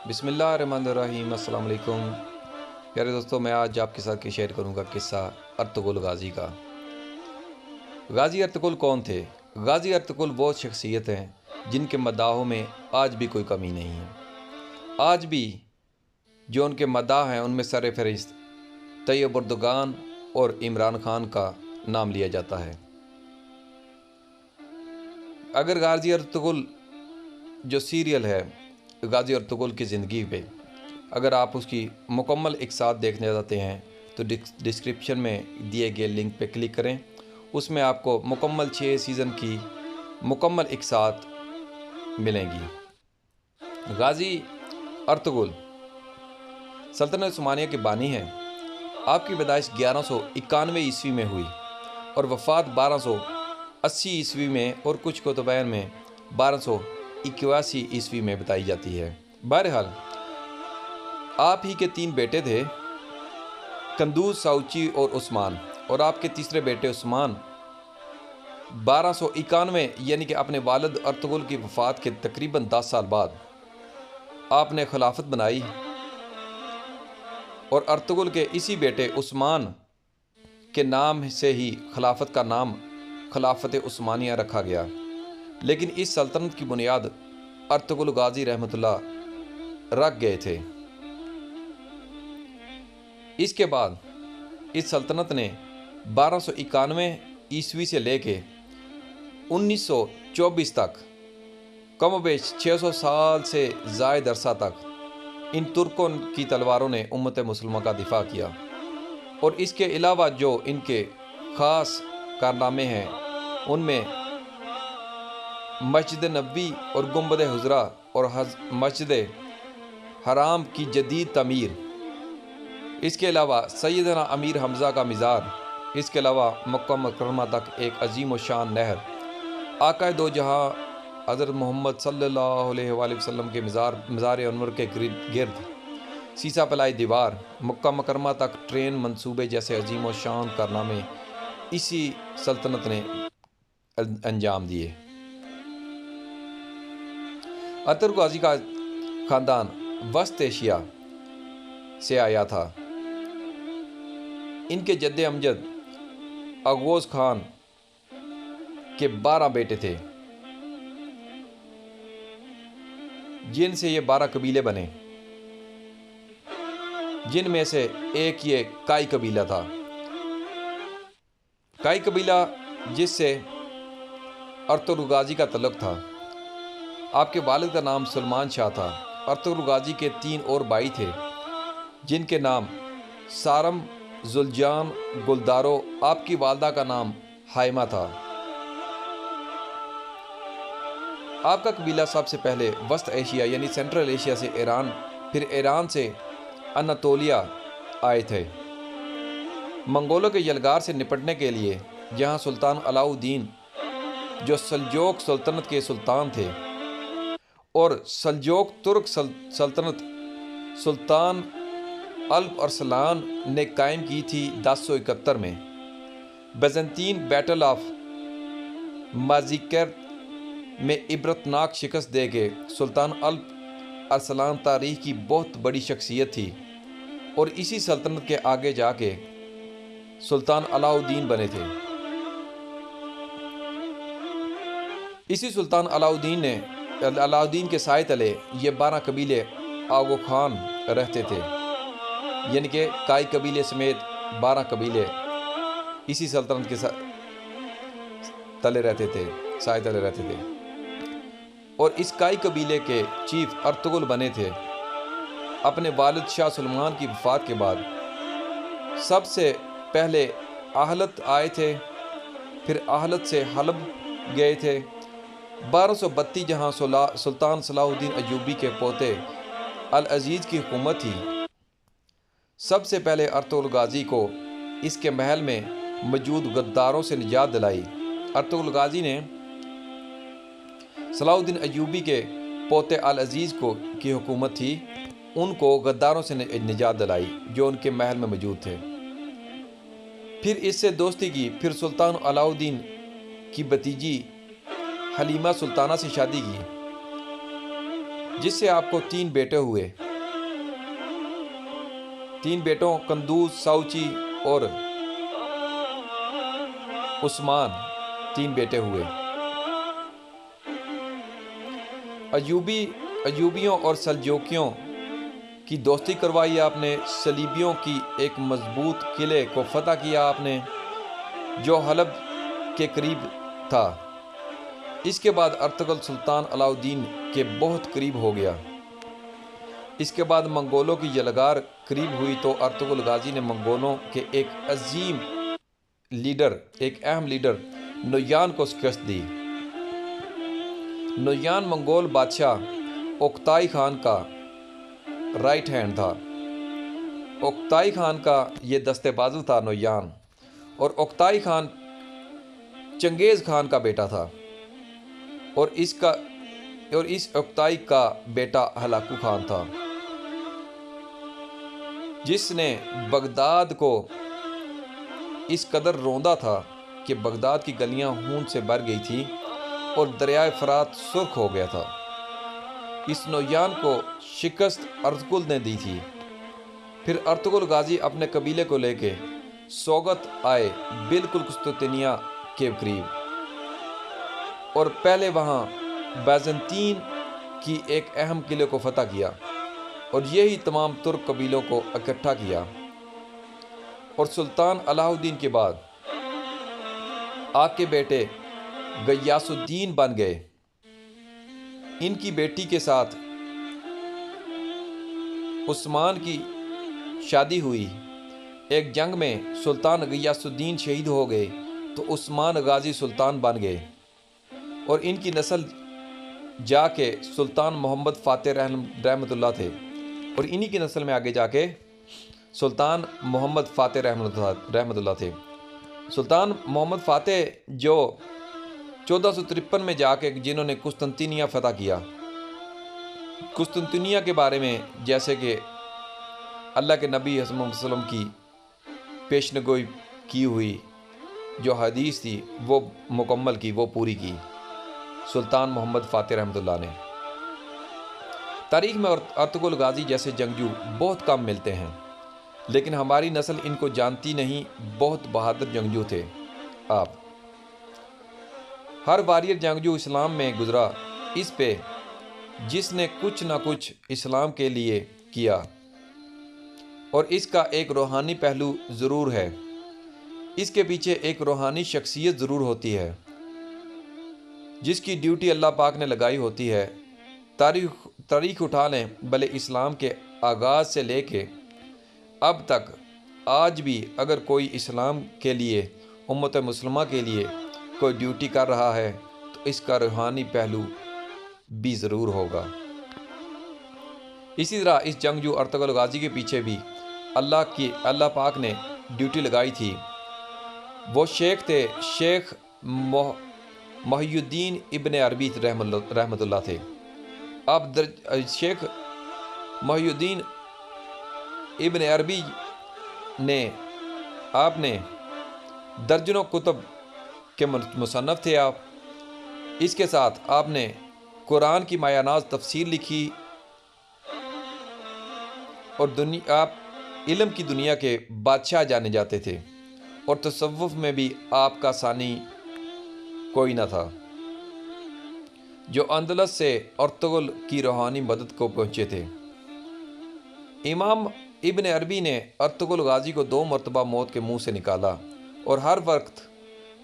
بسم اللہ الرحمن الرحیم۔ السلام علیکم پیارے دوستوں، میں آج آپ کے ساتھ شیئر کروں گا قصہ ارطغرل غازی کا۔ غازی ارطغرل کون تھے؟ غازی ارطغرل وہ شخصیت ہیں جن کے مداحوں میں آج بھی کوئی کمی نہیں ہے۔ آج بھی جو ان کے مداح ہیں ان میں سر فہرست طیب اردگان اور عمران خان کا نام لیا جاتا ہے۔ اگر غازی ارطغرل جو سیریل ہے غازی ارطغرل کی زندگی پہ اگر آپ اس کی مکمل اقساط دیکھنے جاتے ہیں تو ڈسکرپشن میں دیے گئے لنک پہ کلک کریں۔ اس میں آپ کو مکمل 6 سیزن کی مکمل اقساط ملیں گی۔ غازی ارطغرل سلطنت عثمانیہ کے بانی ہیں۔ آپ کی پیدائش 1191 عیسوی میں ہوئی اور وفات 1280 عیسوی میں اور کچھ کتبین میں 1281 عیسوی میں بتائی جاتی ہے۔ بہرحال آپ ہی کے 3 بیٹے تھے، قندوز، ساؤچی اور عثمان، اور آپ کے تیسرے بیٹے عثمان 1291 یعنی کہ اپنے والد ارطغرل کی وفات کے تقریباً 10 سال بعد آپ نے خلافت بنائی اور ارطغرل کے اسی بیٹے عثمان کے نام سے ہی خلافت کا نام خلافت عثمانیہ رکھا گیا۔ لیکن اس سلطنت کی بنیاد ارطغرل غازی رحمۃ اللہ رکھ گئے تھے۔ اس کے بعد اس سلطنت نے 1291 عیسوی سے لے کے 1924 تک کم و بیش 600 سال سے زائد عرصہ تک ان ترکوں کی تلواروں نے امت مسلمہ کا دفاع کیا، اور اس کے علاوہ جو ان کے خاص کارنامے ہیں ان میں مسجد نبوی اور گنبد حضرا اور مسجد حرام کی جدید تعمیر، اس کے علاوہ سیدنا امیر حمزہ کا مزار، اس کے علاوہ مکہ مکرمہ تک ایک عظیم و شان نہر، آقا دو جہاں حضرت محمد صلی اللہ علیہ وآلہ وسلم کے مزار انور کے گرد سیسا پلائی دیوار، مکہ مکرمہ تک ٹرین منصوبے جیسے عظیم و شان کارنامے اسی سلطنت نے انجام دیے۔ ارطغرل غازی کا خاندان وسط ایشیا سے آیا تھا۔ ان کے جد امجد اغوز خان کے 12 بیٹے تھے، جن سے یہ 12 قبیلے بنے، جن میں سے ایک یہ کائی قبیلہ تھا۔ کائی قبیلہ جس سے ارطغرل غازی کا تعلق تھا۔ آپ کے والد کا نام سلمان شاہ تھا۔ ارطغرل غازی کے 3 اور بھائی تھے جن کے نام سارم، زلجان، گلدارو، آپ کی والدہ کا نام ہائمہ تھا۔ آپ کا قبیلہ سب سے پہلے وسط ایشیا یعنی سینٹرل ایشیا سے ایران، پھر ایران سے اناتولیا آئے تھے۔ منگولوں کے یلغار سے نپٹنے کے لیے جہاں سلطان علاؤ الدین جو سلجوق سلطنت کے سلطان تھے اور سلجوق ترک سلطنت سلطان الپ ارسلان نے قائم کی تھی 1071 میں، بیزنطین بیٹل آف مازیکرت میں عبرتناک شکست دے کے سلطان الپ ارسلان تاریخ کی بہت بڑی شخصیت تھی اور اسی سلطنت کے آگے جا کے سلطان علاؤ الدین بنے تھے۔ اسی سلطان علاؤ الدین کے سائے تلے یہ 12 قبیلے آغو خان رہتے تھے، یعنی کہ کائی قبیلے سمیت 12 قبیلے اسی سلطنت کے تلے رہتے تھے، سائے تلے رہتے تھے، اور اس کائی قبیلے کے چیف ارطغرل بنے تھے۔ اپنے والد شاہ سلمان کی وفات کے بعد سب سے پہلے اہلت آئے تھے، پھر اہلت سے حلب گئے تھے۔ 1232 جہاں سلطان صلاح الدین ایوبی کے پوتے العزیز کی حکومت تھی، سب سے پہلے ارطغرل غازی کو اس کے محل میں موجود غداروں سے نجات دلائی۔ ارطغرل غازی نے صلاح الدین ایوبی کے پوتے العزیز کی حکومت تھی، ان کو غداروں سے نجات دلائی جو ان کے محل میں موجود تھے۔ پھر اس سے دوستی کی، پھر سلطان علاؤ الدین کی بھتیجی حلیمہ سلطانہ سے شادی کی، جس سے آپ کو 3 بیٹے ہوئے، 3 بیٹوں قندوز، ساؤچی اور عثمان 3 بیٹے ہوئے۔ ایوبیوں اور سلجوکیوں کی دوستی کروائی آپ نے، صلیبیوں کی ایک مضبوط قلعے کو فتح کیا آپ نے جو حلب کے قریب تھا۔ اس کے بعد ارطغرل سلطان علاء الدین کے بہت قریب ہو گیا۔ اس کے بعد منگولوں کی یلغار قریب ہوئی تو ارطغرل غازی نے منگولوں کے ایک اہم لیڈر نویان کو شکست دی۔ نویان منگول بادشاہ اوکتائی خان کا رائٹ ہینڈ تھا۔ اوکتائی خان کا یہ دستے بازو تھا نویان، اور اوکتائی خان چنگیز خان کا بیٹا تھا، اور اس اوکتائی کا بیٹا ہلاکو خان تھا، جس نے بغداد کو اس قدر روندا تھا کہ بغداد کی گلیاں خون سے بھر گئی تھی اور دریائے فرات سرخ ہو گیا تھا۔ اس نویان کو شکست ارطغرل نے دی تھی۔ پھر ارطغرل غازی اپنے قبیلے کو لے کے سوگت آئے، بالکل قسطنطنیہ کے قریب، اور پہلے وہاں بیزنطین کی ایک اہم قلعے کو فتح کیا اور یہی تمام ترک قبیلوں کو اکٹھا کیا، اور سلطان علاء الدین کے بعد آپ کے بیٹے غیاث الدین بن گئے۔ ان کی بیٹی کے ساتھ عثمان کی شادی ہوئی۔ ایک جنگ میں سلطان غیاث الدین شہید ہو گئے تو عثمان غازی سلطان بن گئے، اور ان کی نسل جا کے سلطان محمد فاتح رحمۃ اللہ تھے، اور انہی کی نسل میں آگے جا کے سلطان محمد فاتح رحمۃ اللہ تھے۔ سلطان محمد فاتح جو 1453 میں جا کے جنہوں نے قسطنطنیہ فتح کیا۔ قسطنطنیہ کے بارے میں جیسے کہ اللہ کے نبی صلی اللہ علیہ وسلم کی پیشنگوئی کی ہوئی جو حدیث تھی وہ مکمل کی، وہ پوری کی سلطان محمد فاتح رحمۃ اللہ نے۔ تاریخ میں ارطغرل غازی جیسے جنگجو بہت کم ملتے ہیں، لیکن ہماری نسل ان کو جانتی نہیں۔ بہت بہادر جنگجو تھے آپ۔ ہر واریر جنگجو اسلام میں گزرا اس پہ جس نے کچھ نہ کچھ اسلام کے لیے کیا، اور اس کا ایک روحانی پہلو ضرور ہے۔ اس کے پیچھے ایک روحانی شخصیت ضرور ہوتی ہے جس کی ڈیوٹی اللہ پاک نے لگائی ہوتی ہے۔ تاریخ اٹھا لیں، بھلے اسلام کے آغاز سے لے کے اب تک، آج بھی اگر کوئی اسلام کے لیے، امت مسلمہ کے لیے کوئی ڈیوٹی کر رہا ہے تو اس کا روحانی پہلو بھی ضرور ہوگا۔ اسی طرح اس جنگجو ارطغرل غازی کے پیچھے بھی اللہ پاک نے ڈیوٹی لگائی تھی۔ وہ شیخ تھے، شیخ محی الدین ابن عربی رحمۃ اللہ تھے۔ اب شیخ محی الدین ابن عربی آپ نے درجنوں کتب کے مصنف تھے آپ۔ اس کے ساتھ آپ نے قرآن کی مایہ ناز تفسیر لکھی، اور آپ علم کی دنیا کے بادشاہ جانے جاتے تھے، اور تصوف میں بھی آپ کا ثانی کوئی نہ تھا۔ جو اندلس سے ارطغرل کی روحانی مدد کو پہنچے تھے۔ امام ابن عربی نے ارطغرل غازی کو 2 مرتبہ موت کے منہ سے نکالا، اور ہر وقت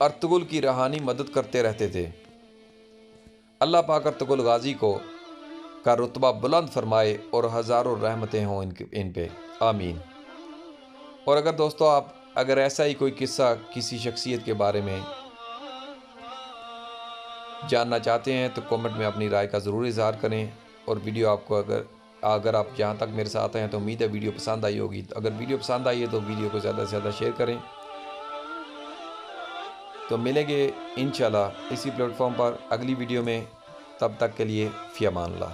ارطغرل کی روحانی مدد کرتے رہتے تھے۔ اللہ پاک ارطغرل غازی کا رتبہ بلند فرمائے اور ہزاروں رحمتیں ہوں ان پہ، آمین۔ اور اگر دوستو آپ اگر ایسا ہی کوئی قصہ کسی شخصیت کے بارے میں جاننا چاہتے ہیں تو کامنٹ میں اپنی رائے کا ضرور اظہار کریں، اور ویڈیو آپ کو اگر آپ یہاں تک میرے ساتھ ہیں تو امید ہے ویڈیو پسند آئی ہوگی۔ اگر ویڈیو پسند آئی ہے تو ویڈیو کو زیادہ سے زیادہ شیئر کریں۔ تو ملیں گے انشاءاللہ اسی پلیٹ فارم پر اگلی ویڈیو میں، تب تک کے لیے فی امان اللہ۔